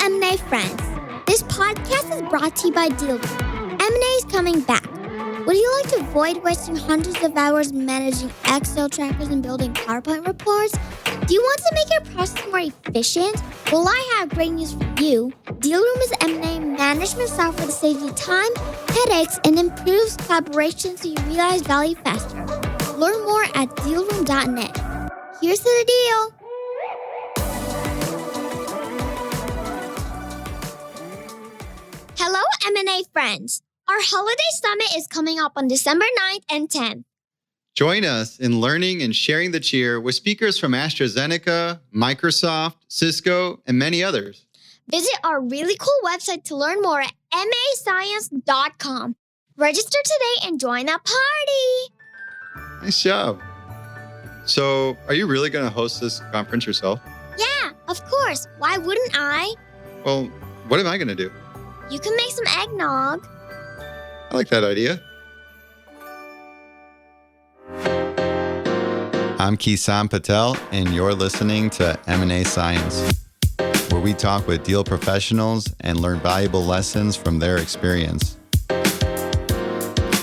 M&A friends. This podcast is brought to you by DealRoom. M&A is coming back. Would you like to avoid wasting hundreds of hours managing Excel trackers and building PowerPoint reports? Do you want to make your process more efficient? Well, I have great news for you. DealRoom is M&A management software that saves you time, headaches, and improves collaboration so you realize value faster. Learn more at DealRoom.net. Here's to the deal. Hello, M&A friends. Our holiday summit is coming up on December 9th and 10th. Join us in learning and sharing the cheer with speakers from AstraZeneca, Microsoft, Cisco, and many others. Visit our really cool website to learn more at mascience.com. Register today and join the party. Nice job. So, are you really going to host this conference yourself? Yeah, of course. Why wouldn't I? Well, what am I going to do? You can make some eggnog. I like that idea. I'm Kisan Patel, and you're listening to M&A Science, where we talk with deal professionals and learn valuable lessons from their experience.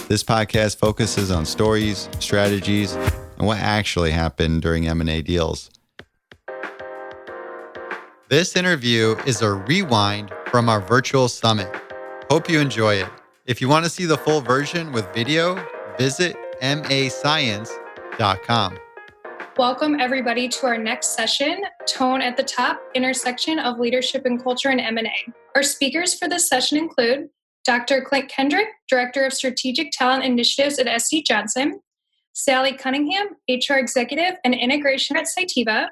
This podcast focuses on stories, strategies, and what actually happened during M&A deals. This interview is a rewind from our virtual summit. Hope you enjoy it. If you want to see the full version with video, visit mascience.com. Welcome, everybody, to our next session, Tone at the Top, Intersection of Leadership and Culture in M&A. Our speakers for this session include Dr. Klint Kendrick, Director of Strategic Talent Initiatives at SC Johnson, Sallie Cunningham, HR Executive and Integration at Cytiva,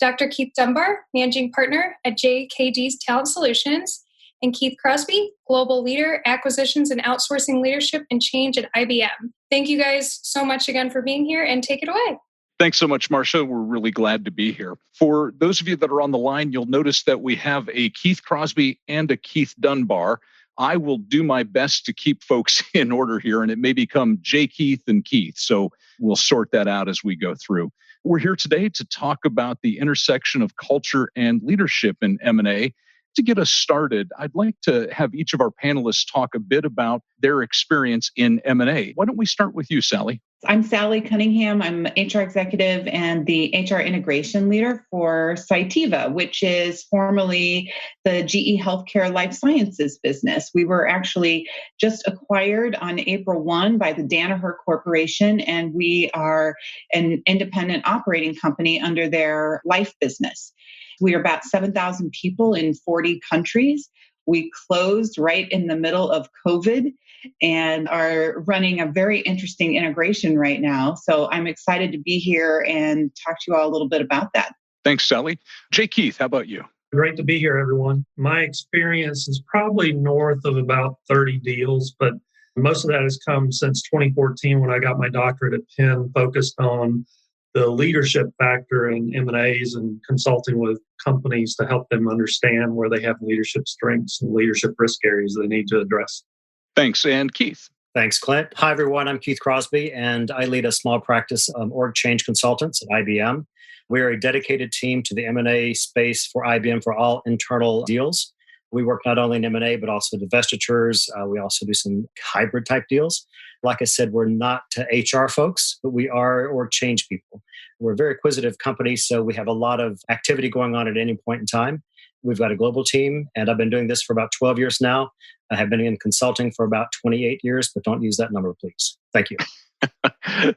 Dr. Keith Dunbar, Managing Partner at JKD's Talent Solutions, and Keith Crosby, Global Leader, Acquisitions and Outsourcing Leadership and Change at IBM. Thank you guys so much again for being here, and take it away. Thanks so much, Marcia. We're really glad to be here. For those of you that are on the line, you'll notice that we have a Keith Crosby and a Keith Dunbar. I will do my best to keep folks in order here, and it may become J. Keith and Keith. So we'll sort that out as we go through. We're here today to talk about the intersection of culture and leadership in M&A. To get us started, I'd like to have each of our panelists talk a bit about their experience in M&A. Why don't we start with you, Sallie? I'm Sallie Cunningham. I'm HR executive and the HR integration leader for Cytiva, which is formerly the GE Healthcare Life Sciences business. We were actually just acquired on April 1 by the Danaher Corporation, and we are an independent operating company under their life business. We are about 7,000 people in 40 countries. We closed right in the middle of COVID and are running a very interesting integration right now. So I'm excited to be here and talk to you all a little bit about that. Thanks, Sallie. J. Keith, how about you? Great to be here, everyone. My experience is probably north of about 30 deals, but most of that has come since 2014 when I got my doctorate at Penn, focused on the leadership factor in M&As and consulting with companies to help them understand where they have leadership strengths and leadership risk areas they need to address. Thanks. And Keith? Thanks, Clint. Hi, everyone. I'm Keith Crosby, and I lead a small practice of org change consultants at IBM. We are a dedicated team to the M&A space for IBM for all internal deals. We work not only in M&A, but also divestitures. We also do some hybrid type deals. Like I said, we're not HR folks, but we are org change people. We're a very acquisitive company, so we have a lot of activity going on at any point in time. We've got a global team, and I've been doing this for about 12 years now. I have been in consulting for about 28 years, but don't use that number, please. Thank you.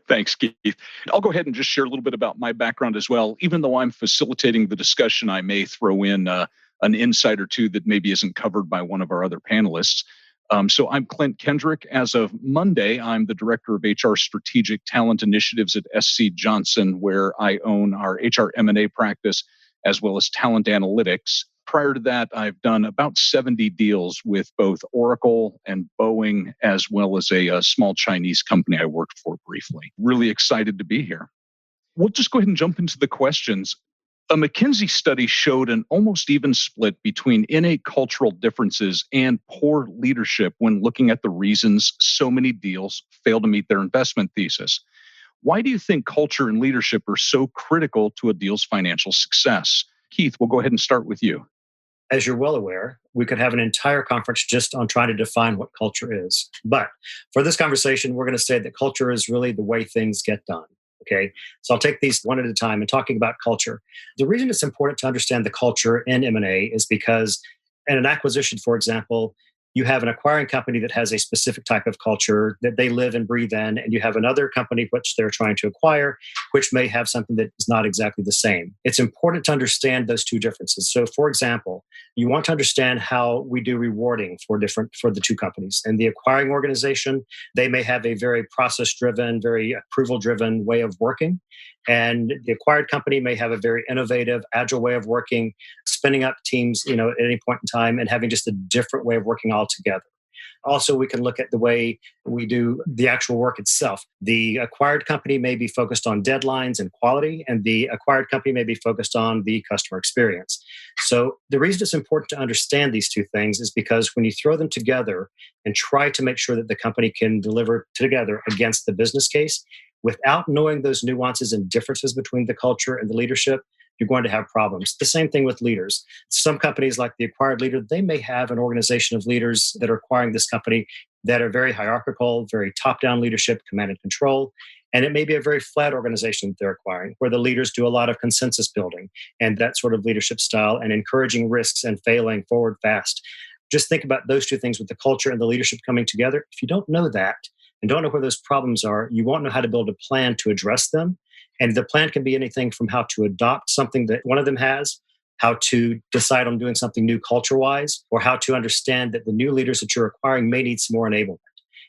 Thanks, Keith. I'll go ahead and just share a little bit about my background as well. Even though I'm facilitating the discussion, I may throw in an insight or two that maybe isn't covered by one of our other panelists. So I'm Klint Kendrick. As of Monday, I'm the Director of HR Strategic Talent Initiatives at SC Johnson, where I own our HR M&A practice as well as talent analytics. Prior to that, I've done about 70 deals with both Oracle and Boeing, as well as a small Chinese company I worked for briefly. Really excited to be here. We'll just go ahead and jump into the questions. A McKinsey study showed an almost even split between innate cultural differences and poor leadership when looking at the reasons so many deals fail to meet their investment thesis. Why do you think culture and leadership are so critical to a deal's financial success? Keith, we'll go ahead and start with you. as you're well aware, we could have an entire conference just on trying to define what culture is. But for this conversation, we're going to say that culture is really the way things get done. Okay. So I'll take these one at a time and talking about culture. The reason it's important to understand the culture in M&A is because in an acquisition, for example, you have an acquiring company that has a specific type of culture that they live and breathe in, and you have another company which they're trying to acquire, which may have something that is not exactly the same. It's important to understand those two differences. So, for example, you want to understand how we do rewarding for the two companies. And the acquiring organization, they may have a very process-driven, very approval-driven way of working. And the acquired company may have a very innovative, agile way of working, spinning up teams, at any point in time and having just a different way of working altogether. Also, we can look at the way we do the actual work itself. The acquired company may be focused on deadlines and quality, and the acquired company may be focused on the customer experience. So the reason it's important to understand these two things is because when you throw them together and try to make sure that the company can deliver together against the business case, without knowing those nuances and differences between the culture and the leadership, you're going to have problems. The same thing with leaders. Some companies like the acquired leader, they may have an organization of leaders that are acquiring this company that are very hierarchical, very top-down leadership, command and control. And it may be a very flat organization that they're acquiring, where the leaders do a lot of consensus building and that sort of leadership style and encouraging risks and failing forward fast. Just think about those two things with the culture and the leadership coming together. If you don't know that and don't know where those problems are, you won't know how to build a plan to address them. And the plan can be anything from how to adopt something that one of them has, how to decide on doing something new culture-wise, or how to understand that the new leaders that you're acquiring may need some more enablement.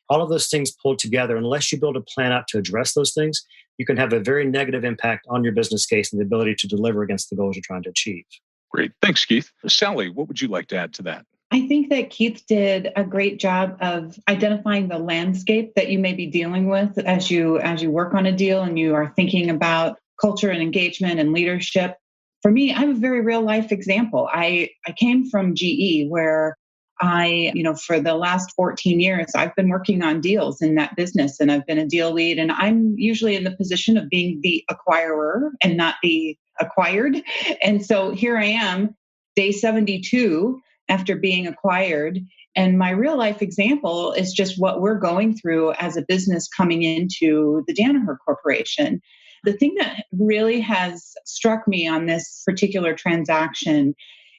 All of those things pulled together, unless you build a plan out to address those things, you can have a very negative impact on your business case and the ability to deliver against the goals you're trying to achieve. Great. Thanks, Keith. Sallie, what would you like to add to that? I think that Keith did a great job of identifying the landscape that you may be dealing with as you work on a deal and you are thinking about culture and engagement and leadership. For me, I have a very real life example. I came from GE where for the last 14 years, I've been working on deals in that business and I've been a deal lead, and I'm usually in the position of being the acquirer and not the acquired. And so here I am, day 72, after being acquired. And my real life example is just what we're going through as a business coming into the Danaher Corporation. The thing that really has struck me on this particular transaction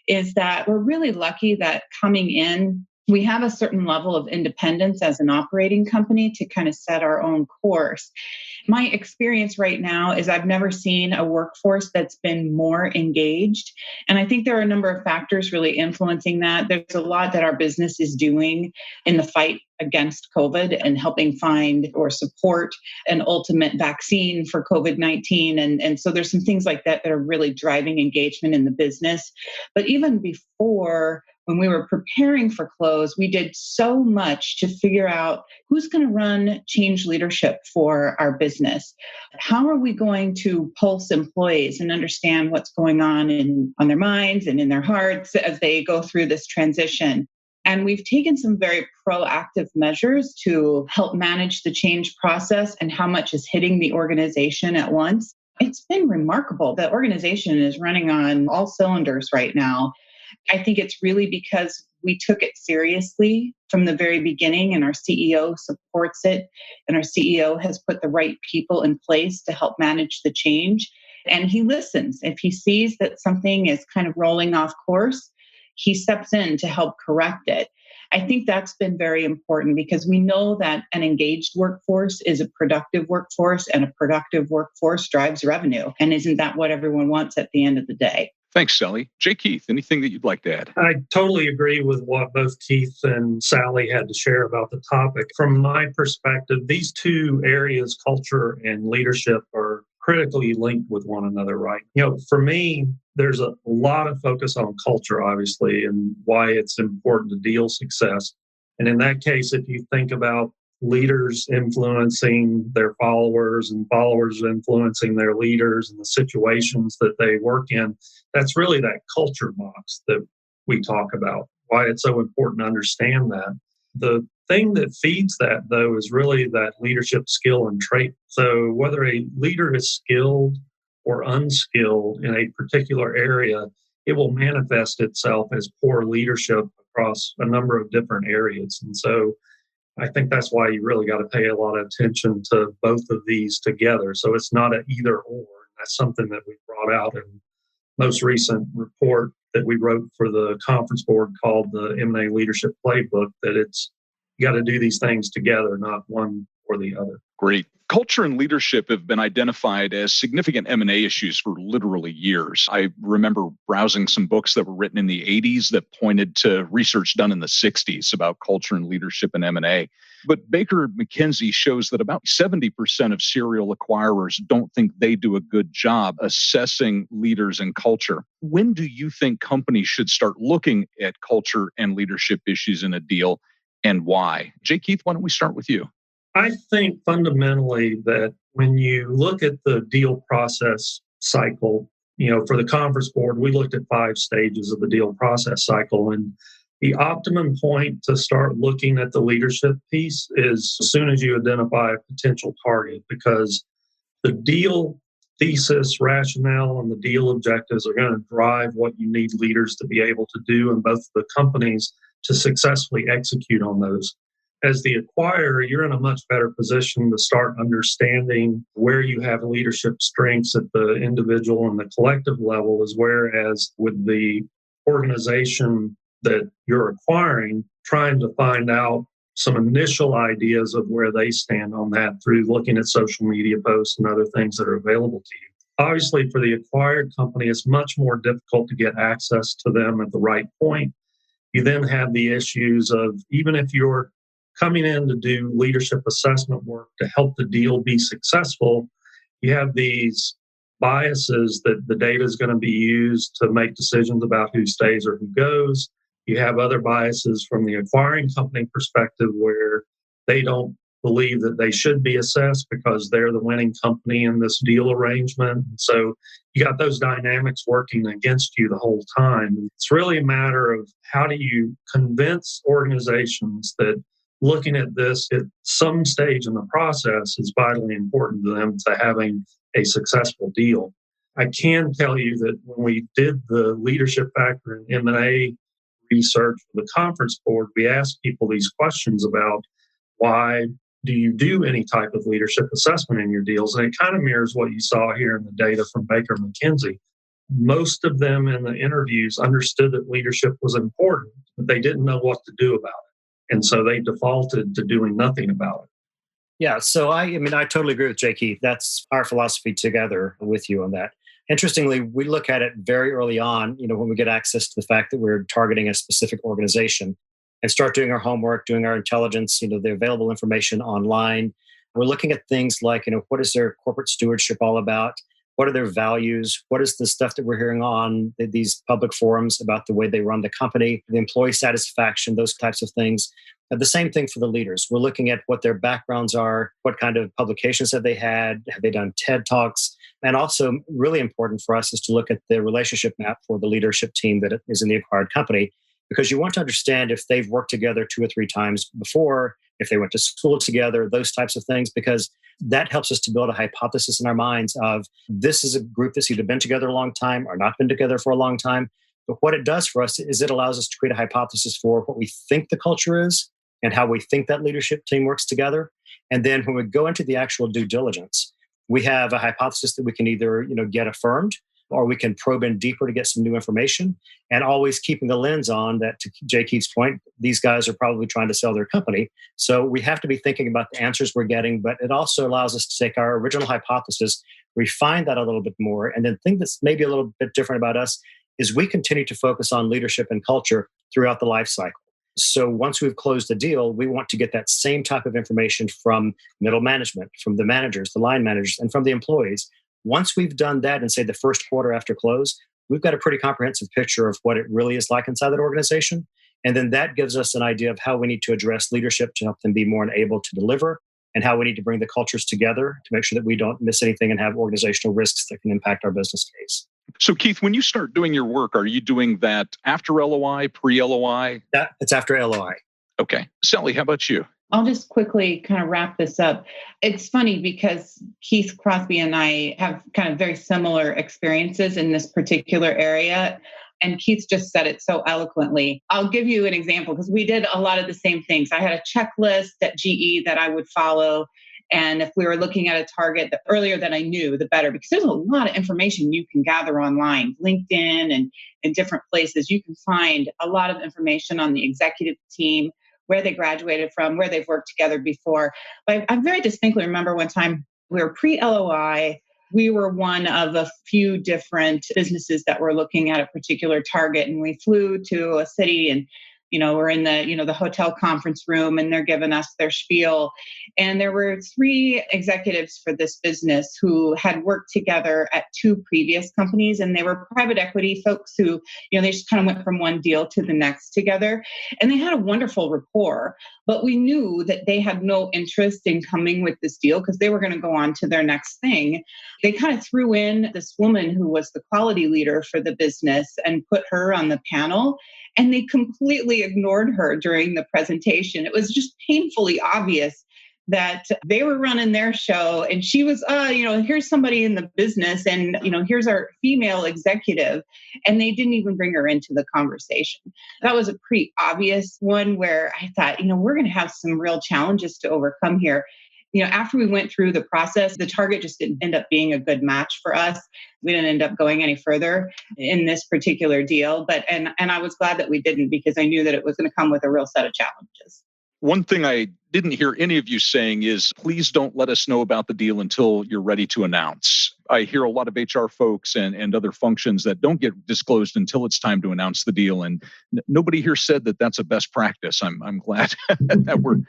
is that we're really lucky that coming in, we have a certain level of independence as an operating company to kind of set our own course. My experience right now is I've never seen a workforce that's been more engaged. And I think there are a number of factors really influencing that. There's a lot that our business is doing in the fight against COVID and helping find or support an ultimate vaccine for COVID-19. And so there's some things like that that are really driving engagement in the business. But even before, when we were preparing for close, we did so much to figure out who's going to run change leadership for our business. How are we going to pulse employees and understand what's going on their minds and in their hearts as they go through this transition? And we've taken some very proactive measures to help manage the change process and how much is hitting the organization at once. It's been remarkable. The organization is running on all cylinders right now. I think it's really because we took it seriously from the very beginning, and our CEO supports it, and our CEO has put the right people in place to help manage the change. And he listens. If he sees that something is kind of rolling off course, he steps in to help correct it. I think that's been very important because we know that an engaged workforce is a productive workforce, and a productive workforce drives revenue. And isn't that what everyone wants at the end of the day? Thanks, Sallie. J. Keith, anything that you'd like to add? I totally agree with what both Keith and Sallie had to share about the topic. From my perspective, these two areas, culture and leadership, are critically linked with one another, right? For me, there's a lot of focus on culture, obviously, and why it's important to deal success. And in that case, if you think about leaders influencing their followers and followers influencing their leaders and the situations that they work in, that's really that culture box that we talk about, why it's so important to understand that. The thing that feeds that, though, is really that leadership skill and trait. So whether a leader is skilled or unskilled in a particular area, it will manifest itself as poor leadership across a number of different areas. And so I think that's why you really got to pay a lot of attention to both of these together. So it's not an either or. That's something that we brought out in most recent report that we wrote for the conference board called the M&A Leadership Playbook, that you got to do these things together, not one or the other. Great. Culture and leadership have been identified as significant M&A issues for literally years. I remember browsing some books that were written in the 80s that pointed to research done in the 60s about culture and leadership and M&A. But Baker McKenzie shows that about 70% of serial acquirers don't think they do a good job assessing leaders and culture. When do you think companies should start looking at culture and leadership issues in a deal, and why? J. Keith, why don't we start with you? I think fundamentally that when you look at the deal process cycle, for the conference board, we looked at 5 stages of the deal process cycle. And the optimum point to start looking at the leadership piece is as soon as you identify a potential target, because the deal thesis, rationale, and the deal objectives are going to drive what you need leaders to be able to do in both the companies to successfully execute on those. As the acquirer, you're in a much better position to start understanding where you have leadership strengths at the individual and the collective level, as whereas with the organization that you're acquiring, trying to find out some initial ideas of where they stand on that through looking at social media posts and other things that are available to you. Obviously, for the acquired company, it's much more difficult to get access to them at the right point. You then have the issues of, even if you're coming in to do leadership assessment work to help the deal be successful, you have these biases that the data is going to be used to make decisions about who stays or who goes. You have other biases from the acquiring company perspective where they don't believe that they should be assessed because they're the winning company in this deal arrangement. So you got those dynamics working against you the whole time. It's really a matter of how do you convince organizations that looking at this at some stage in the process is vitally important to them to having a successful deal. I can tell you that when we did the leadership factor in M&A research for the conference board, we asked people these questions about why do you do any type of leadership assessment in your deals? And it kind of mirrors what you saw here in the data from Baker McKenzie. Most of them in the interviews understood that leadership was important, but they didn't know what to do about it. And so they defaulted to doing nothing about it. Yeah, so I totally agree with J. Keith. That's our philosophy together with you on that. Interestingly, we look at it very early on, when we get access to the fact that we're targeting a specific organization and start doing our homework, doing our intelligence, the available information online. We're looking at things like, what is their corporate stewardship all about? What are their values? What is the stuff that we're hearing on these public forums about the way they run the company, the employee satisfaction, those types of things. The same thing for the leaders. We're looking at what their backgrounds are, what kind of publications have they had, have they done TED Talks? And also really important for us is to look at the relationship map for the leadership team that is in the acquired company, because you want to understand if they've worked together 2 or 3 times before, if they went to school together, those types of things, because that helps us to build a hypothesis in our minds of this is a group that's either been together a long time or not been together for a long time. But what it does for us is it allows us to create a hypothesis for what we think the culture is and how we think that leadership team works together. And then when we go into the actual due diligence, we have a hypothesis that we can either get affirmed, or we can probe in deeper to get some new information, and always keeping the lens on that, to J. Keith's point, these guys are probably trying to sell their company. So we have to be thinking about the answers we're getting, but it also allows us to take our original hypothesis, refine that a little bit more, and then think that's maybe a little bit different about us is we continue to focus on leadership and culture throughout the life cycle. So once we've closed the deal, we want to get that same type of information from middle management, from the managers, the line managers, and from the employees. Once we've done that in, say, the first quarter after close, we've got a pretty comprehensive picture of what it really is like inside that organization. And then that gives us an idea of how we need to address leadership to help them be more able to deliver, and how we need to bring the cultures together to make sure that we don't miss anything and have organizational risks that can impact our business case. So, Keith, when you start doing your work, are you doing that after LOI, pre-LOI? It's after LOI. Okay. Sallie, how about you? I'll just quickly kind of wrap this up. It's funny because Keith Crosby and I have kind of very similar experiences in this particular area. And Keith just said it so eloquently. I'll give you an example because we did a lot of the same things. I had a checklist at GE that I would follow. And if we were looking at a target, the earlier that I knew, the better, because there's a lot of information you can gather online, LinkedIn and in different places. You can find a lot of information on the executive team, where they graduated from, where they've worked together before. But I very distinctly remember one time we were pre-LOI. We were one of a few different businesses that were looking at a particular target, and we flew to a city and we're in the hotel conference room and they're giving us their spiel. And there were 3 executives for this business who had worked together at 2 previous companies. And they were private equity folks who, they just kind of went from one deal to the next together. And they had a wonderful rapport, but we knew that they had no interest in coming with this deal because they were going to go on to their next thing. They kind of threw in this woman who was the quality leader for the business and put her on the panel. And they completely ignored her during the presentation. It was just painfully obvious that they were running their show and she was, here's somebody in the business and, here's our female executive. And they didn't even bring her into the conversation. That was a pretty obvious one where I thought, we're going to have some real challenges to overcome here. After we went through the process, the target just didn't end up being a good match for us. We didn't end up going any further in this particular deal. And I was glad that we didn't because I knew that it was going to come with a real set of challenges. One thing I didn't hear any of you saying is, please don't let us know about the deal until you're ready to announce. I hear a lot of HR folks and other functions that don't get disclosed until it's time to announce the deal. And nobody here said that that's a best practice. I'm glad that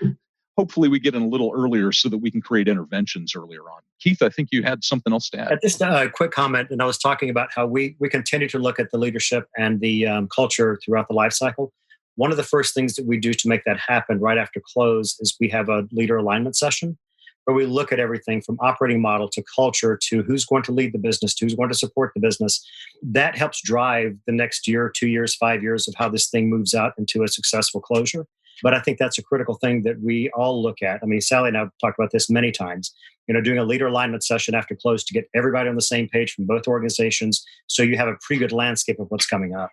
hopefully we get in a little earlier so that we can create interventions earlier on. Keith, I think you had something else to add. Just a quick comment, and I was talking about how we continue to look at the leadership and the culture throughout the life cycle. One of the first things that we do to make that happen right after close is we have a leader alignment session where we look at everything from operating model to culture to who's going to lead the business, to who's going to support the business. That helps drive the next year, 2 years, 5 years of how this thing moves out into a successful closure. But I think that's a critical thing that we all look at. I mean, Sallie and I have talked about this many times, doing a leader alignment session after close to get everybody on the same page from both organizations so you have a pretty good landscape of what's coming up.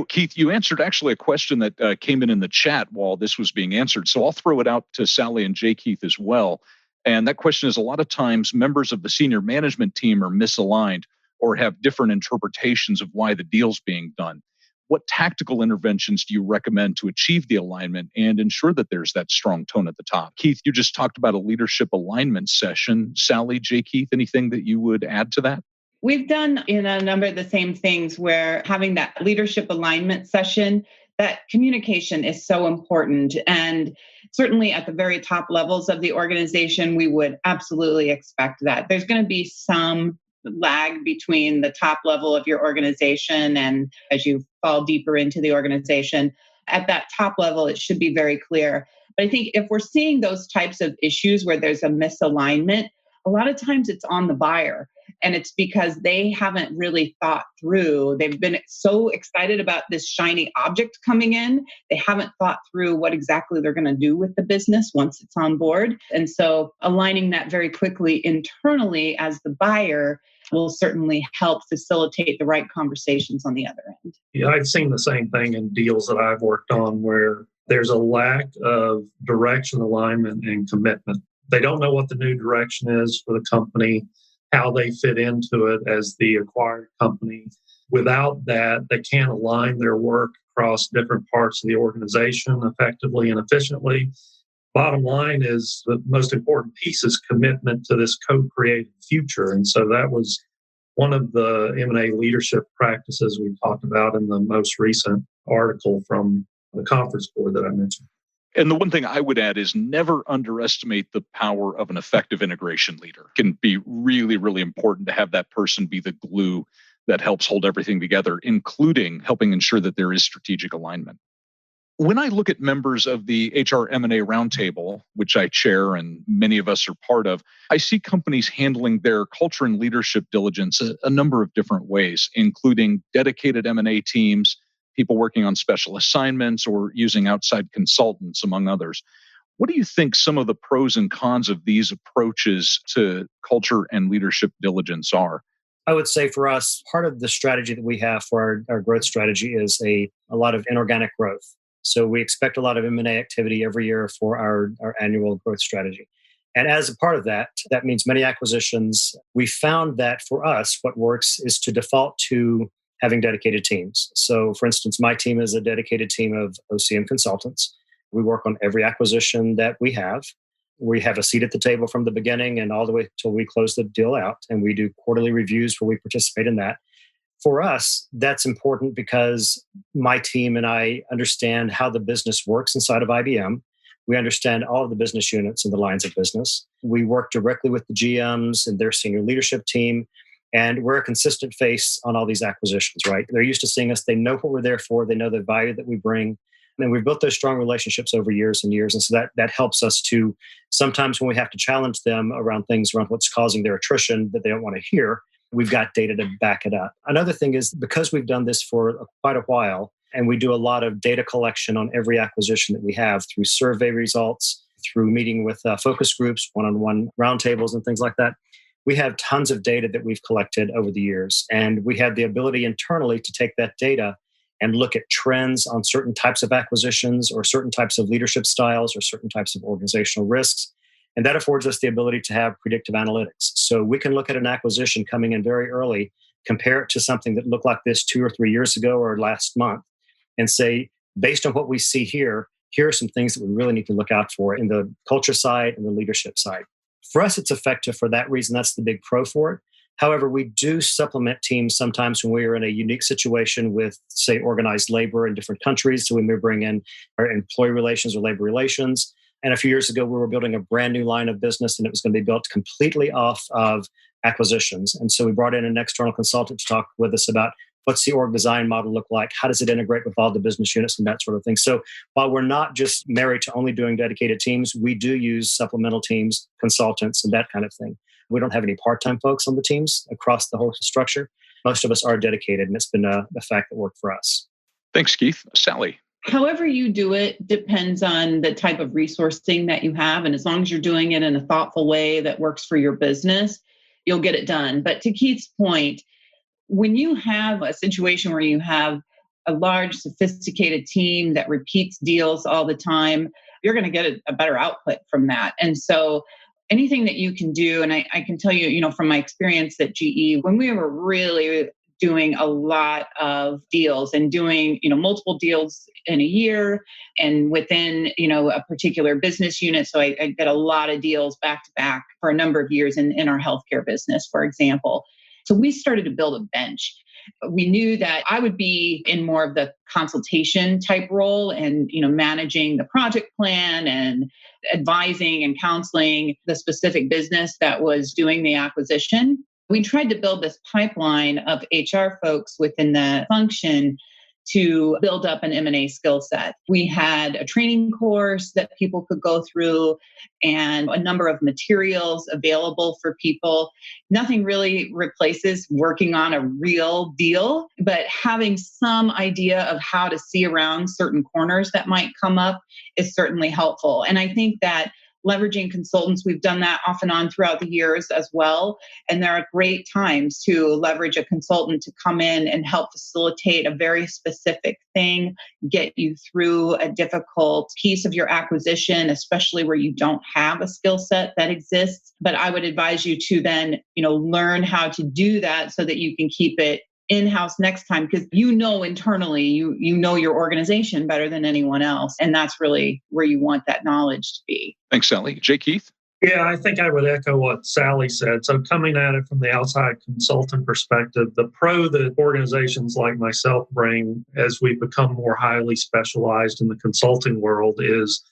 Keith, you answered actually a question that came in the chat while this was being answered. So I'll throw it out to Sallie and Jay Keith as well. And that question is, a lot of times members of the senior management team are misaligned or have different interpretations of why the deal's being done. What tactical interventions do you recommend to achieve the alignment and ensure that there's that strong tone at the top? Keith, you just talked about a leadership alignment session. Sallie, Jay Keith, anything that you would add to that? We've done in a number of the same things where having that leadership alignment session, that communication is so important. And certainly at the very top levels of the organization, we would absolutely expect that. There's going to be some lag between the top level of your organization and as you fall deeper into the organization. At that top level, it should be very clear. But I think if we're seeing those types of issues where there's a misalignment, a lot of times it's on the buyer. And it's because they haven't really thought through. They've been so excited about this shiny object coming in. They haven't thought through what exactly they're going to do with the business once it's on board. And so aligning that very quickly internally as the buyer will certainly help facilitate the right conversations on the other end. Yeah, I've seen the same thing in deals that I've worked on where there's a lack of direction, alignment, and commitment. They don't know what the new direction is for the company, how they fit into it as the acquired company. Without that, they can't align their work across different parts of the organization effectively and efficiently. Bottom line is the most important piece is commitment to this co-created future. And so that was one of the M&A leadership practices we talked about in the most recent article from the conference board that I mentioned. And the one thing I would add is never underestimate the power of an effective integration leader. It can be really, really important to have that person be the glue that helps hold everything together, including helping ensure that there is strategic alignment. When I look at members of the HR M&A roundtable, which I chair and many of us are part of, I see companies handling their culture and leadership diligence a number of different ways, including dedicated M&A teams, people working on special assignments, or using outside consultants, among others. What do you think some of the pros and cons of these approaches to culture and leadership diligence are? I would say for us, part of the strategy that we have for our growth strategy is a lot of inorganic growth. So we expect a lot of M&A activity every year for our annual growth strategy. And as a part of that, that means many acquisitions. We found that for us, what works is to default to having dedicated teams. So for instance, my team is a dedicated team of OCM consultants. We work on every acquisition that we have. We have a seat at the table from the beginning and all the way till we close the deal out. And we do quarterly reviews where we participate in that. For us, that's important because my team and I understand how the business works inside of IBM. We understand all of the business units and the lines of business. We work directly with the GMs and their senior leadership team. And we're a consistent face on all these acquisitions, right? They're used to seeing us. They know what we're there for. They know the value that we bring. And we've built those strong relationships over years and years. And so that helps us to, sometimes when we have to challenge them around things, around what's causing their attrition that they don't want to hear, we've got data to back it up. Another thing is because we've done this for quite a while, and we do a lot of data collection on every acquisition that we have through survey results, through meeting with focus groups, one-on-one roundtables and things like that. We have tons of data that we've collected over the years. And we have the ability internally to take that data and look at trends on certain types of acquisitions or certain types of leadership styles or certain types of organizational risks. And that affords us the ability to have predictive analytics. So we can look at an acquisition coming in very early, compare it to something that looked like this 2 or 3 years ago or last month, and say, based on what we see here, here are some things that we really need to look out for in the culture side and the leadership side. For us, it's effective for that reason. That's the big pro for it. However, we do supplement teams sometimes when we are in a unique situation with, say, organized labor in different countries. So we may bring in our employee relations or labor relations. And a few years ago, we were building a brand new line of business, and it was going to be built completely off of acquisitions. And so we brought in an external consultant to talk with us about what's the org design model look like? How does it integrate with all the business units and that sort of thing? So while we're not just married to only doing dedicated teams, we do use supplemental teams, consultants, and that kind of thing. We don't have any part-time folks on the teams across the whole structure. Most of us are dedicated, and it's been a fact that worked for us. Thanks, Keith. Sallie. However you do it depends on the type of resourcing that you have. And as long as you're doing it in a thoughtful way that works for your business, you'll get it done. But to Keith's point, when you have a situation where you have a large, sophisticated team that repeats deals all the time, you're going to get a better output from that. And so anything that you can do, and I can tell you, from my experience at GE, when we were really doing a lot of deals and doing, multiple deals in a year and within, a particular business unit. So I did a lot of deals back to back for a number of years in our healthcare business, for example. So we started to build a bench. We knew that I would be in more of the consultation type role and, managing the project plan and advising and counseling the specific business that was doing the acquisition. We tried to build this pipeline of HR folks within the function to build up an M&A skill set. We had a training course that people could go through and a number of materials available for people. Nothing really replaces working on a real deal, but having some idea of how to see around certain corners that might come up is certainly helpful. And I think that leveraging consultants, we've done that off and on throughout the years as well. And there are great times to leverage a consultant to come in and help facilitate a very specific thing, get you through a difficult piece of your acquisition, especially where you don't have a skill set that exists. But I would advise you to then, learn how to do that so that you can keep it in-house next time, because internally, you know your organization better than anyone else. And that's really where you want that knowledge to be. Thanks, Sallie. J. Keith? Yeah, I think I would echo what Sallie said. So coming at it from the outside consultant perspective, the pro that organizations like myself bring as we become more highly specialized in the consulting world is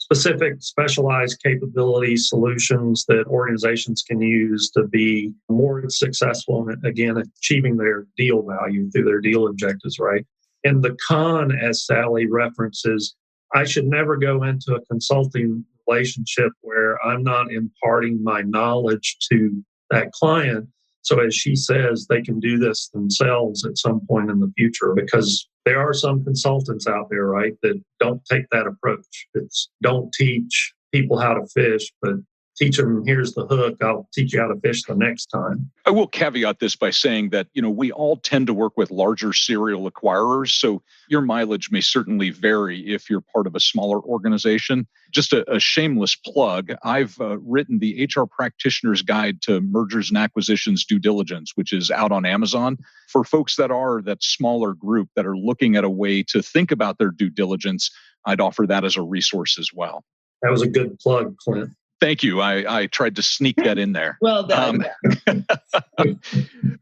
specific specialized capability solutions that organizations can use to be more successful in, again, achieving their deal value through their deal objectives, right? And the con, as Sallie references, I should never go into a consulting relationship where I'm not imparting my knowledge to that client. So as she says, they can do this themselves at some point in the future, because there are some consultants out there, right, that don't take that approach. It's don't teach people how to fish, but teach them, here's the hook, I'll teach you how to fish the next time. I will caveat this by saying that, we all tend to work with larger serial acquirers. So your mileage may certainly vary if you're part of a smaller organization. Just a shameless plug. I've written the HR Practitioner's Guide to Mergers and Acquisitions Due Diligence, which is out on Amazon. For folks that are that smaller group that are looking at a way to think about their due diligence, I'd offer that as a resource as well. That was a good plug, Clint. Thank you. I tried to sneak that in there. Well done.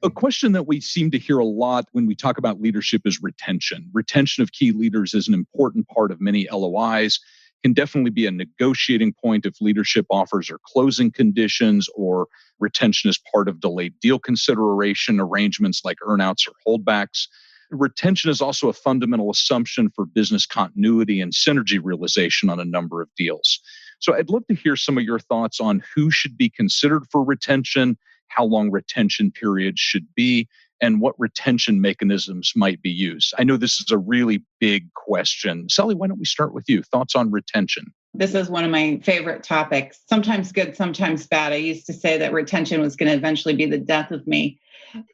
A question that we seem to hear a lot when we talk about leadership is retention. Retention of key leaders is an important part of many LOIs, can definitely be a negotiating point if leadership offers or closing conditions, or retention is part of delayed deal consideration arrangements like earnouts or holdbacks. Retention is also a fundamental assumption for business continuity and synergy realization on a number of deals. So I'd love to hear some of your thoughts on who should be considered for retention, how long retention periods should be, and what retention mechanisms might be used. I know this is a really big question. Sallie, why don't we start with you? Thoughts on retention? This is one of my favorite topics. Sometimes good, sometimes bad. I used to say that retention was going to eventually be the death of me.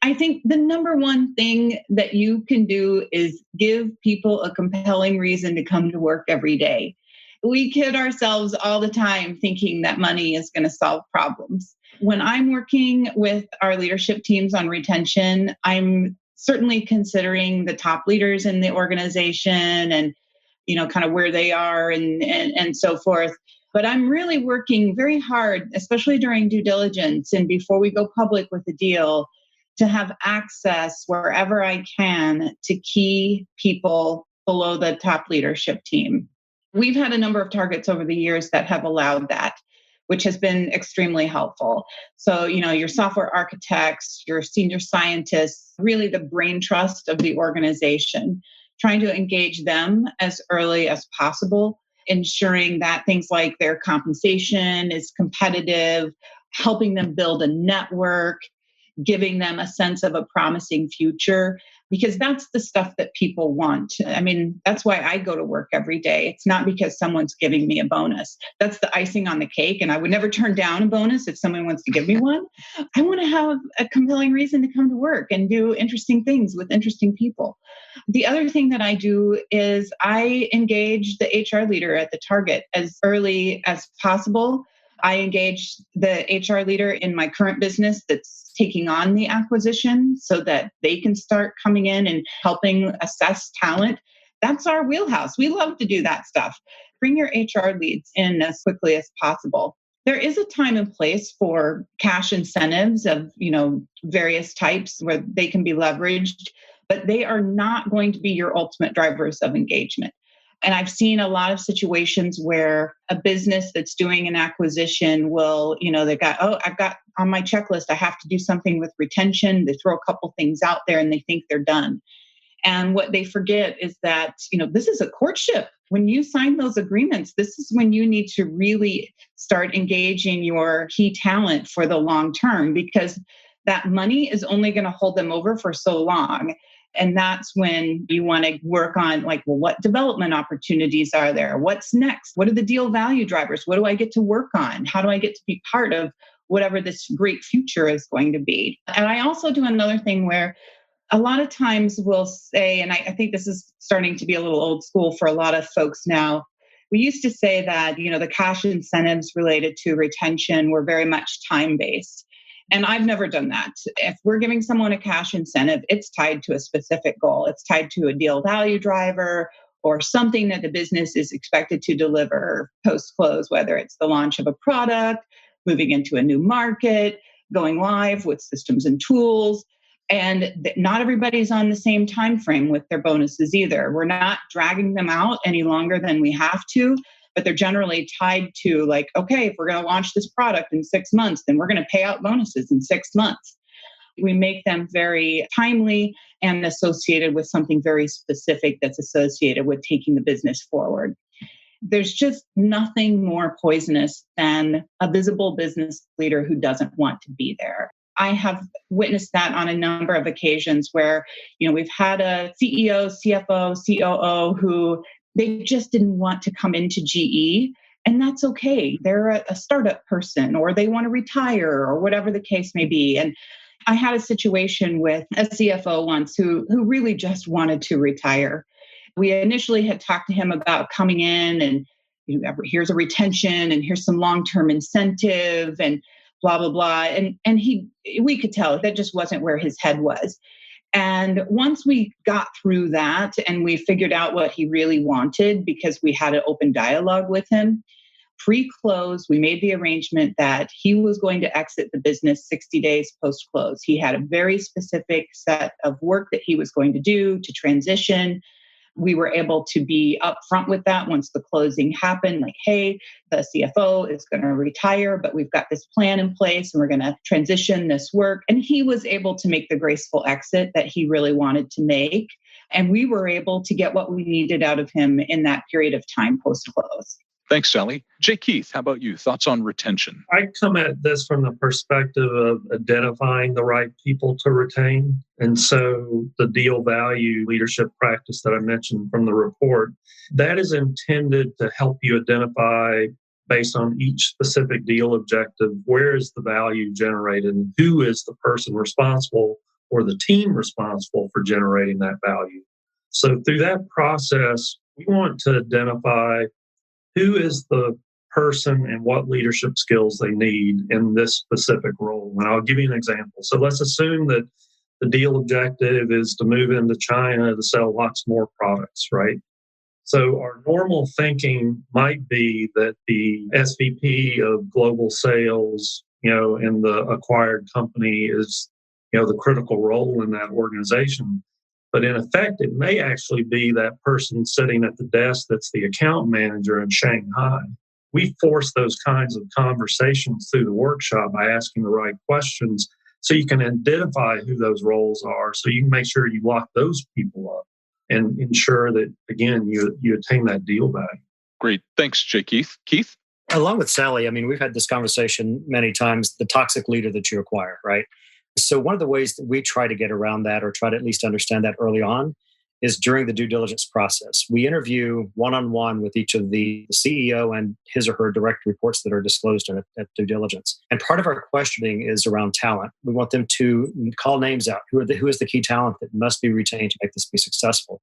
I think the number one thing that you can do is give people a compelling reason to come to work every day. We kid ourselves all the time thinking that money is going to solve problems. When I'm working with our leadership teams on retention, I'm certainly considering the top leaders in the organization and, kind of where they are and so forth. But I'm really working very hard, especially during due diligence and before we go public with a deal, to have access wherever I can to key people below the top leadership team. We've had a number of targets over the years that have allowed that, which has been extremely helpful. So, your software architects, your senior scientists, really the brain trust of the organization, trying to engage them as early as possible, ensuring that things like their compensation is competitive, helping them build a network, giving them a sense of a promising future, because that's the stuff that people want. I mean, that's why I go to work every day. It's not because someone's giving me a bonus. That's the icing on the cake. And I would never turn down a bonus if someone wants to give me one. I want to have a compelling reason to come to work and do interesting things with interesting people. The other thing that I do is I engage the HR leader at the target as early as possible. I engage the HR leader in my current business that's taking on the acquisition so that they can start coming in and helping assess talent. That's our wheelhouse. We love to do that stuff. Bring your HR leads in as quickly as possible. There is a time and place for cash incentives of, various types where they can be leveraged, but they are not going to be your ultimate drivers of engagement. And I've seen a lot of situations where a business that's doing an acquisition will, I've got on my checklist, I have to do something with retention. They throw a couple things out there and they think they're done. And what they forget is that, this is a courtship. When you sign those agreements, this is when you need to really start engaging your key talent for the long term, because that money is only going to hold them over for so long. And that's when you want to work on what development opportunities are there? What's next? What are the deal value drivers? What do I get to work on? How do I get to be part of whatever this great future is going to be? And I also do another thing where a lot of times we'll say, and I think this is starting to be a little old school for a lot of folks now, we used to say that, the cash incentives related to retention were very much time-based. And I've never done that. If we're giving someone a cash incentive, it's tied to a specific goal. It's tied to a deal value driver or something that the business is expected to deliver post-close, whether it's the launch of a product, moving into a new market, going live with systems and tools. And not everybody's on the same time frame with their bonuses either. We're not dragging them out any longer than we have to, but they're generally tied to okay, if we're going to launch this product in 6 months, then we're going to pay out bonuses in 6 months. We make them very timely and associated with something very specific that's associated with taking the business forward. There's just nothing more poisonous than a visible business leader who doesn't want to be there. I have witnessed that on a number of occasions where, we've had a CEO, CFO, COO who they just didn't want to come into GE And that's okay. They're a startup person, or they want to retire, or whatever the case may be. And I had a situation with a CFO once who really just wanted to retire. We initially had talked to him about coming in and here's a retention and here's some long-term incentive and blah, blah, blah. And we could tell that just wasn't where his head was. And once we got through that and we figured out what he really wanted, because we had an open dialogue with him, pre-close, we made the arrangement that he was going to exit the business 60 days post-close. He had a very specific set of work that he was going to do to transition. We were able to be upfront with that once the closing happened, like, hey, the CFO is going to retire, but we've got this plan in place and we're going to transition this work. And he was able to make the graceful exit that he really wanted to make. And we were able to get what we needed out of him in that period of time post-close. Thanks, Sallie. Jay Keith, how about you? Thoughts on retention? I come at this from the perspective of identifying the right people to retain. And so the deal value leadership practice that I mentioned from the report, that is intended to help you identify, based on each specific deal objective, where is the value generated and who is the person responsible or the team responsible for generating that value. So through that process, we want to identify who is the person and what leadership skills they need in this specific role. And I'll give you an example. So let's assume that the deal objective is to move into China to sell lots more products, right? So our normal thinking might be that the SVP of global sales, in the acquired company is, the critical role in that organization. But in effect, it may actually be that person sitting at the desk that's the account manager in Shanghai. We force those kinds of conversations through the workshop by asking the right questions so you can identify who those roles are, so you can make sure you lock those people up and ensure that, again, you attain that deal value. Great. Thanks, Jay Keith. Keith? Along with Sallie, we've had this conversation many times, the toxic leader that you acquire, right? So one of the ways that we try to get around that, or try to at least understand that early on, is during the due diligence process. We interview one-on-one with each of the CEO and his or her direct reports that are disclosed at due diligence. And part of our questioning is around talent. We want them to call names out. Who is the key talent that must be retained to make this be successful?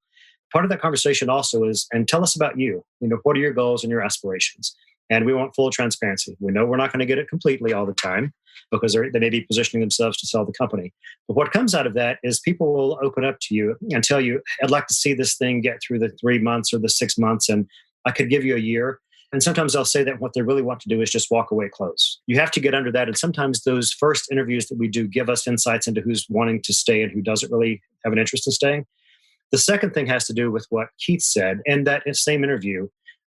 Part of that conversation also is, and tell us about you. What are your goals and your aspirations? And we want full transparency. We know we're not going to get it completely all the time because they may be positioning themselves to sell the company. But what comes out of that is people will open up to you and tell you, I'd like to see this thing get through the 3 months or the 6 months, and I could give you a year. And sometimes they'll say that what they really want to do is just walk away close. You have to get under that. And sometimes those first interviews that we do give us insights into who's wanting to stay and who doesn't really have an interest in staying. The second thing has to do with what Keith said. In that same interview,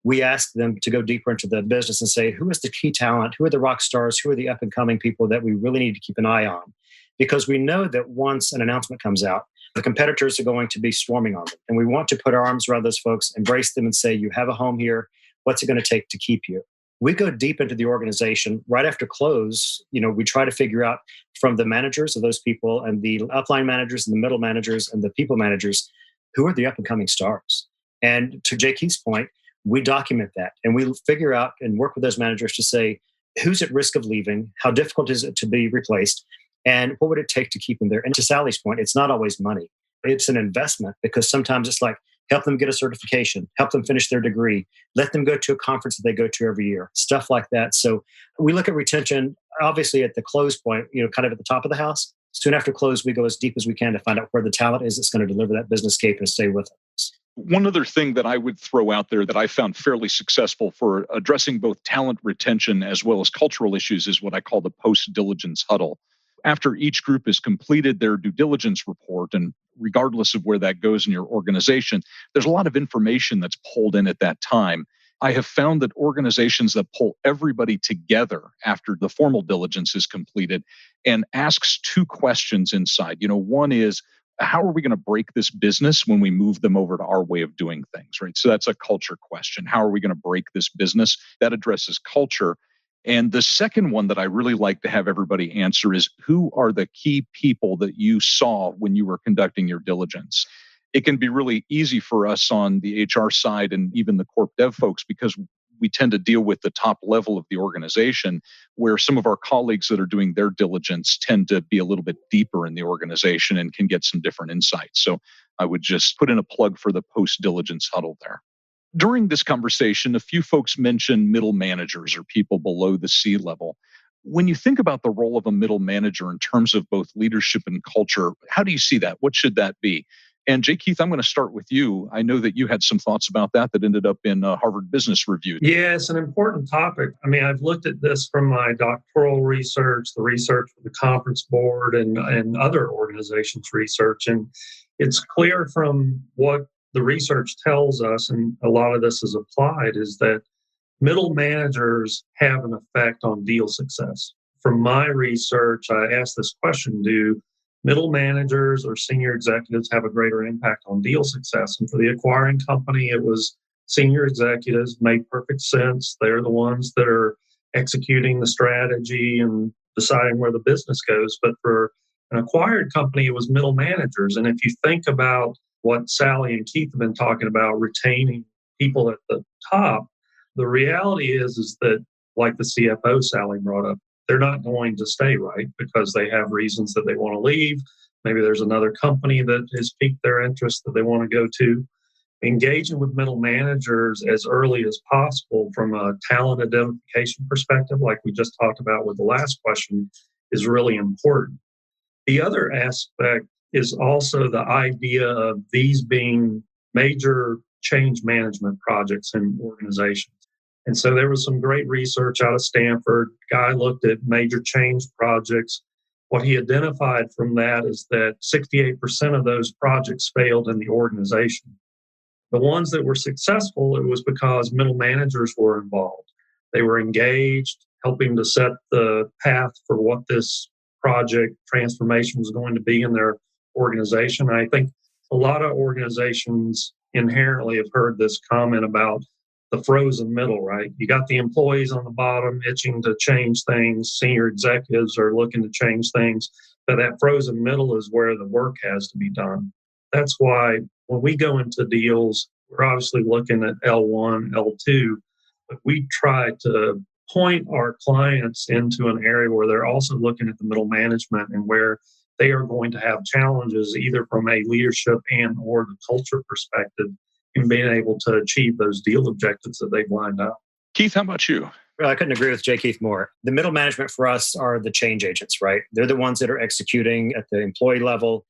we asked them to go deeper into the business and say, who is the key talent? Who are the rock stars? Who are the up-and-coming people that we really need to keep an eye on? Because we know that once an announcement comes out, the competitors are going to be swarming on them. And we want to put our arms around those folks, embrace them and say, you have a home here. What's it going to take to keep you? We go deep into the organization. Right after close, we try to figure out from the managers of those people and the upline managers and the middle managers and the people managers, who are the up-and-coming stars? And to Jay Keith's point, we document that and we figure out and work with those managers to say, who's at risk of leaving? How difficult is it to be replaced? And what would it take to keep them there? And to Sallie's point, it's not always money. It's an investment, because sometimes it's like, help them get a certification, help them finish their degree, let them go to a conference that they go to every year, stuff like that. So we look at retention, obviously at the close point, kind of at the top of the house. Soon after close, we go as deep as we can to find out where the talent is that's going to deliver that business case and stay with us. One other thing that I would throw out there that I found fairly successful for addressing both talent retention as well as cultural issues is what I call the post-diligence huddle. After each group has completed their due diligence report, and regardless of where that goes in your organization, there's a lot of information that's pulled in at that time. I have found that organizations that pull everybody together after the formal diligence is completed and asks two questions inside. One is, how are we going to break this business when we move them over to our way of doing things, right? So that's a culture question. How are we going to break this business? That addresses culture. And the second one that I really like to have everybody answer is, who are the key people that you saw when you were conducting your diligence? It can be really easy for us on the HR side and even the corp dev folks, because we tend to deal with the top level of the organization, where some of our colleagues that are doing their diligence tend to be a little bit deeper in the organization and can get some different insights. So I would just put in a plug for the post-diligence huddle there. During this conversation, a few folks mentioned middle managers or people below the C level. When you think about the role of a middle manager in terms of both leadership and culture, how do you see that? What should that be? And Jay Keith, I'm going to start with you. I know that you had some thoughts about that ended up in Harvard Business Review. Yeah, it's an important topic. I mean, I've looked at this from my doctoral research, the research with the Conference Board and other organizations' research. And it's clear from what the research tells us, and a lot of this is applied, is that middle managers have an effect on deal success. From my research, I asked this question: do middle managers or senior executives have a greater impact on deal success? And for the acquiring company, it was senior executives. Made perfect sense. They're the ones that are executing the strategy and deciding where the business goes. But for an acquired company, it was middle managers. And if you think about what Sallie and Keith have been talking about, retaining people at the top, the reality is that, like the CFO Sallie brought up, they're not going to stay, right? Because they have reasons that they want to leave. Maybe there's another company that has piqued their interest that they want to go to. Engaging with middle managers as early as possible from a talent identification perspective, like we just talked about with the last question, is really important. The other aspect is also the idea of these being major change management projects in organizations. And so there was some great research out of Stanford. Guy looked at major change projects. What he identified from that is that 68% of those projects failed in the organization. The ones that were successful, it was because middle managers were involved. They were engaged, helping to set the path for what this project transformation was going to be in their organization. I think a lot of organizations inherently have heard this comment about the frozen middle, right? You got the employees on the bottom itching to change things. Senior executives are looking to change things. But that frozen middle is where the work has to be done. That's why when we go into deals, we're obviously looking at L1, L2, but we try to point our clients into an area where they're also looking at the middle management and where they are going to have challenges either from a leadership and or the culture perspective in being able to achieve those deal objectives that they've lined up. Keith, how about you? I couldn't agree with Jay Keith more. The middle management for us are the change agents, right? They're the ones that are executing at the employee level.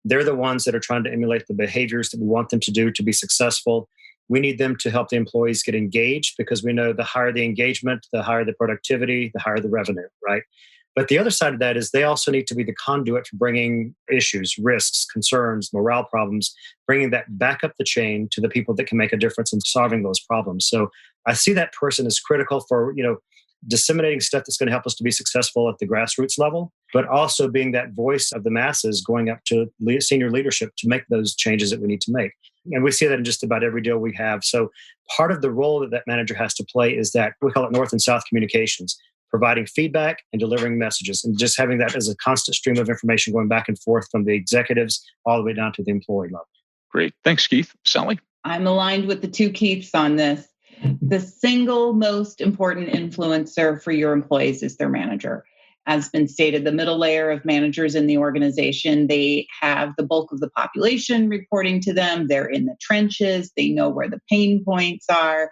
They're the ones that are trying to emulate the behaviors that we want them to do to be successful. We need them to help the employees get engaged because we know the higher the engagement, the higher the productivity, the higher the revenue, right? But the other side of that is they also need to be the conduit for bringing issues, risks, concerns, morale problems, bringing that back up the chain to the people that can make a difference in solving those problems. So I see that person as critical for, disseminating stuff that's going to help us to be successful at the grassroots level, but also being that voice of the masses going up to senior leadership to make those changes that we need to make. And we see that in just about every deal we have. So part of the role that manager has to play is that we call it North and South Communications, providing feedback and delivering messages and just having that as a constant stream of information going back and forth from the executives all the way down to the employee level. Great. Thanks, Keith. Sallie? I'm aligned with the two Keiths on this. The single most important influencer for your employees is their manager. As been stated, the middle layer of managers in the organization, they have the bulk of the population reporting to them. They're in the trenches. They know where the pain points are.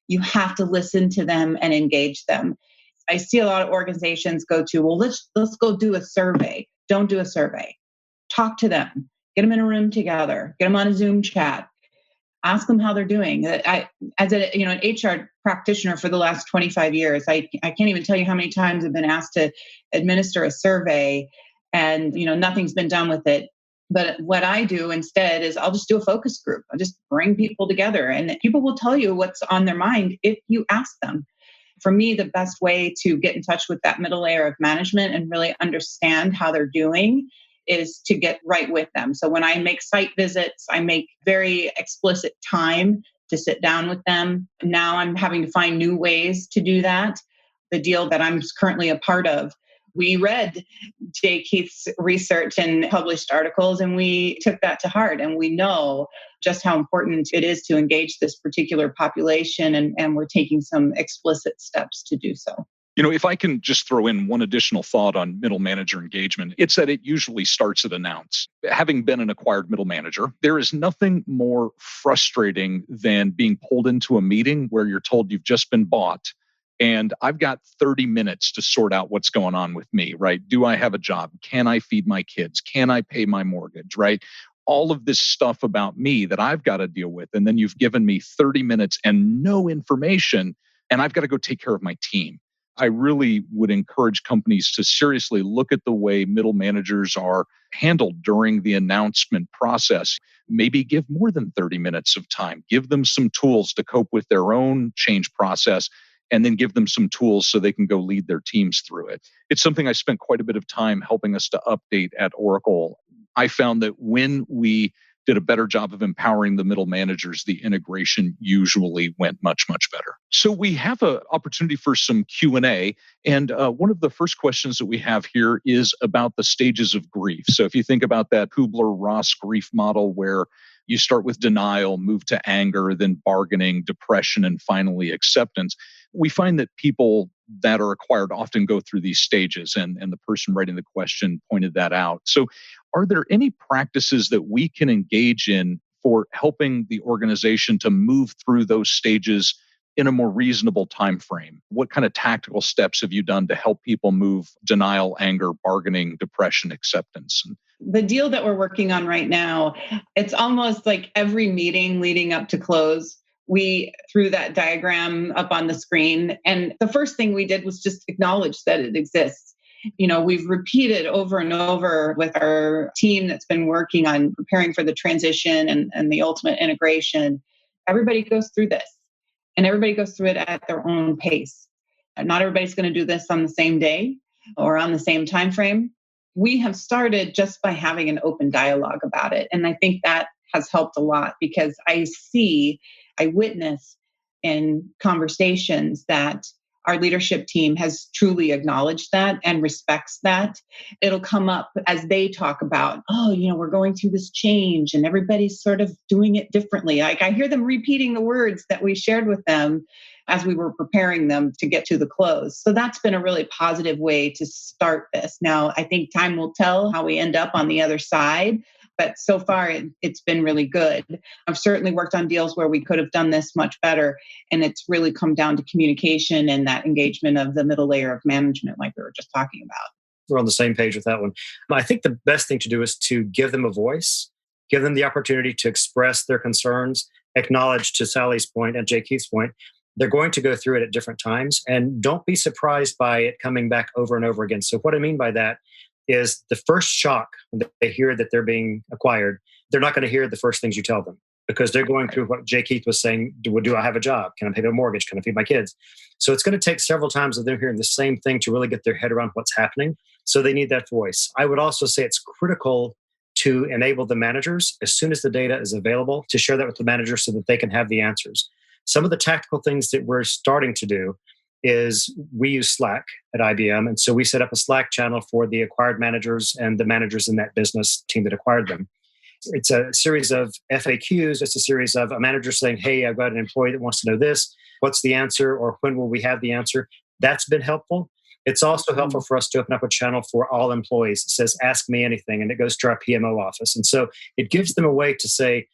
You have to listen to them and engage them. I see a lot of organizations go to, well, let's go do a survey. Don't do a survey. Talk to them. Get them in a room together. Get them on a Zoom chat. Ask them how they're doing. As an HR practitioner for the last 25 years, I can't even tell you how many times I've been asked to administer a survey and nothing's been done with it. But what I do instead is I'll just do a focus group. I'll just bring people together and people will tell you what's on their mind if you ask them. For me, the best way to get in touch with that middle layer of management and really understand how they're doing is to get right with them. So when I make site visits, I make very explicit time to sit down with them. Now I'm having to find new ways to do that. The deal that I'm currently a part of, We read Jay Keith's research and published articles, and we took that to heart. And we know just how important it is to engage this particular population, and we're taking some explicit steps to do so. If I can just throw in one additional thought on middle manager engagement, it's that it usually starts at announce. Having been an acquired middle manager, there is nothing more frustrating than being pulled into a meeting where you're told you've just been bought and I've got 30 minutes to sort out what's going on with me, right? Do I have a job? Can I feed my kids? Can I pay my mortgage, right? All of this stuff about me that I've got to deal with. And then you've given me 30 minutes and no information, and I've got to go take care of my team. I really would encourage companies to seriously look at the way middle managers are handled during the announcement process. Maybe give more than 30 minutes of time. Give them some tools to cope with their own change process, and then give them some tools so they can go lead their teams through it. It's something I spent quite a bit of time helping us to update at Oracle. I found that when we did a better job of empowering the middle managers, the integration usually went much, much better. So we have an opportunity for some Q&A. And one of the first questions that we have here is about the stages of grief. So if you think about that Kubler-Ross grief model where you start with denial, move to anger, then bargaining, depression, and finally acceptance, we find that people that are acquired often go through these stages, and the person writing the question pointed that out. So are there any practices that we can engage in for helping the organization to move through those stages in a more reasonable time frame? What kind of tactical steps have you done to help people move denial, anger, bargaining, depression, acceptance? The deal that we're working on right now, it's almost like every meeting leading up to close, we threw that diagram up on the screen. And the first thing we did was just acknowledge that it exists. We've repeated over and over with our team that's been working on preparing for the transition and the ultimate integration. Everybody goes through this, and everybody goes through it at their own pace. Not everybody's going to do this on the same day or on the same time frame. We have started just by having an open dialogue about it. And I think that has helped a lot because I witness in conversations that our leadership team has truly acknowledged that and respects that. It'll come up as they talk about, we're going through this change and everybody's sort of doing it differently. Like I hear them repeating the words that we shared with them as we were preparing them to get to the close. So that's been a really positive way to start this. Now, I think time will tell how we end up on the other side. But so far, it's been really good. I've certainly worked on deals where we could have done this much better. And it's really come down to communication and that engagement of the middle layer of management, like we were just talking about. We're on the same page with that one. I think the best thing to do is to give them a voice, give them the opportunity to express their concerns, acknowledge, to Sallie's point and Jay Keith's point, they're going to go through it at different times. And don't be surprised by it coming back over and over again. So what I mean by that is the first shock when they hear that they're being acquired, they're not going to hear the first things you tell them because they're going through what Jay Keith was saying. Do I have a job? Can I pay my mortgage? Can I feed my kids? So it's going to take several times of them hearing the same thing to really get their head around what's happening. So they need that voice. I would also say it's critical to enable the managers, as soon as the data is available, to share that with the managers so that they can have the answers. Some of the tactical things that we're starting to do is we use Slack at IBM. And so we set up a Slack channel for the acquired managers and the managers in that business team that acquired them. It's a series of FAQs. It's a series of a manager saying, hey, I've got an employee that wants to know this. What's the answer? Or when will we have the answer? That's been helpful. It's also helpful for us to open up a channel for all employees. It says, ask me anything. And it goes to our PMO office. And so it gives them a way to say,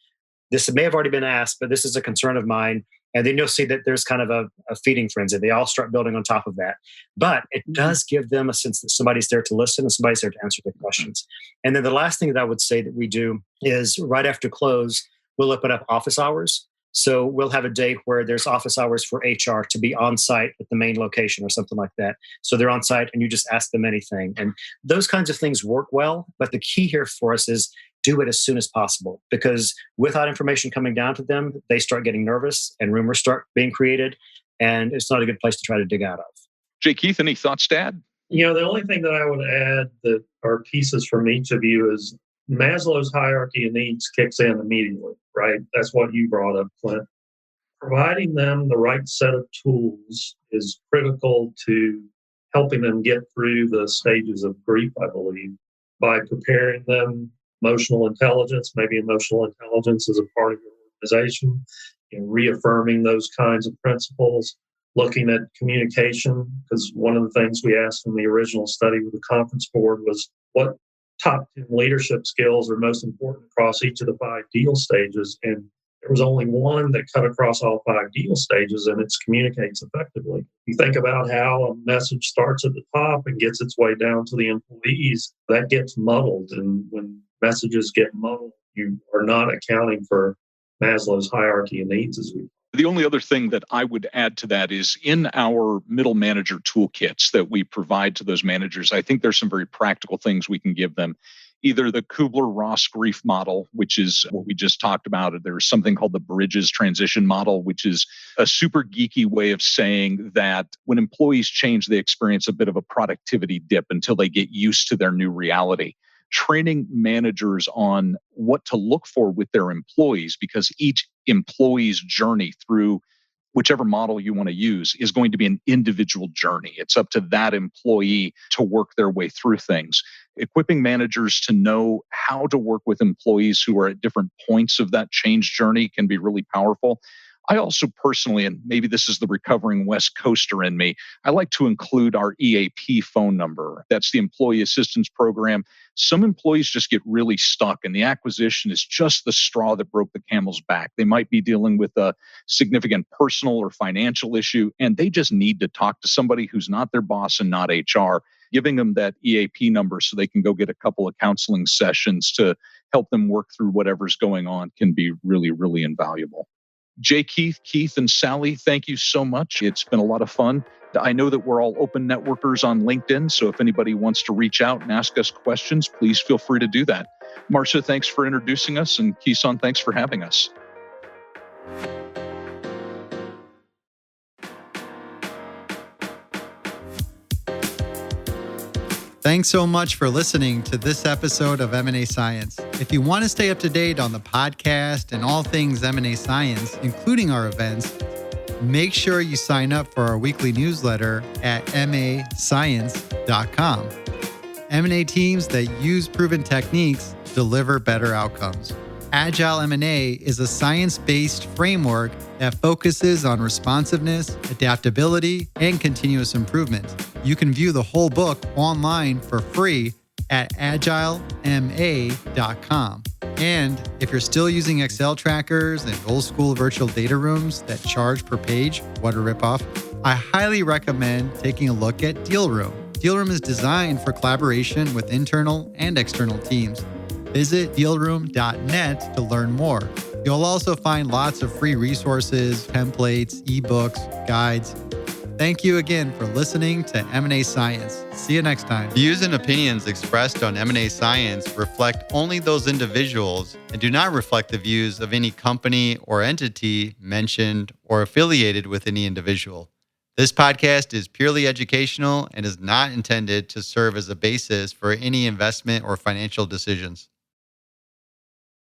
this may have already been asked, but this is a concern of mine. And then you'll see that there's kind of a feeding frenzy. They all start building on top of that. But it does give them a sense that somebody's there to listen and somebody's there to answer their questions. And then the last thing that I would say that we do is right after close, we'll open up office hours. So we'll have a day where there's office hours for HR to be on site at the main location or something like that. So they're on site and you just ask them anything. And those kinds of things work well. But the key here for us is do it as soon as possible, because without information coming down to them, they start getting nervous and rumors start being created. And it's not a good place to try to dig out of. Jay Keith, any thoughts to add? The only thing that I would add that are pieces from each of you is Maslow's hierarchy of needs kicks in immediately, right? That's what you brought up, Klint. Providing them the right set of tools is critical to helping them get through the stages of grief, I believe, by preparing them emotional intelligence. Maybe emotional intelligence is a part of your organization, reaffirming those kinds of principles, looking at communication, because one of the things we asked in the original study with the conference board was what top 10 leadership skills are most important across each of the 5 deal stages. And there was only one that cut across all 5 deal stages, and it's communicates effectively. You think about how a message starts at the top and gets its way down to the employees, that gets muddled. And when messages get muddled, you are not accounting for Maslow's hierarchy of needs, as we. The only other thing that I would add to that is in our middle manager toolkits that we provide to those managers, I think there's some very practical things we can give them. Either the Kubler-Ross grief model, which is what we just talked about. There's something called the Bridges transition model, which is a super geeky way of saying that when employees change, they experience a bit of a productivity dip until they get used to their new reality. Training managers on what to look for with their employees, because each employee's journey through whichever model you want to use is going to be an individual journey. It's up to that employee to work their way through things. Equipping managers to know how to work with employees who are at different points of that change journey can be really powerful. I also personally, and maybe this is the recovering West Coaster in me, I like to include our EAP phone number. That's the Employee Assistance Program. Some employees just get really stuck, and the acquisition is just the straw that broke the camel's back. They might be dealing with a significant personal or financial issue, and they just need to talk to somebody who's not their boss and not HR. Giving them that EAP number so they can go get a couple of counseling sessions to help them work through whatever's going on can be really, really invaluable. Jay, Keith, and Sallie, thank you so much. It's been a lot of fun. I know that we're all open networkers on LinkedIn, so if anybody wants to reach out and ask us questions, please feel free to do that. Marcia, thanks for introducing us, and Kisan, thanks for having us. Thanks so much for listening to this episode of M&A Science. If you want to stay up to date on the podcast and all things M&A Science, including our events, make sure you sign up for our weekly newsletter at mascience.com. M&A teams that use proven techniques deliver better outcomes. Agile M&A is a science-based framework that focuses on responsiveness, adaptability, and continuous improvement. You can view the whole book online for free at agilema.com. And if you're still using Excel trackers and old school virtual data rooms that charge per page, what a ripoff, I highly recommend taking a look at DealRoom. DealRoom is designed for collaboration with internal and external teams. Visit DealRoom.net to learn more. You'll also find lots of free resources, templates, ebooks, guides. Thank you again for listening to M&A Science. See you next time. Views and opinions expressed on M&A Science reflect only those individuals and do not reflect the views of any company or entity mentioned or affiliated with any individual. This podcast is purely educational and is not intended to serve as a basis for any investment or financial decisions.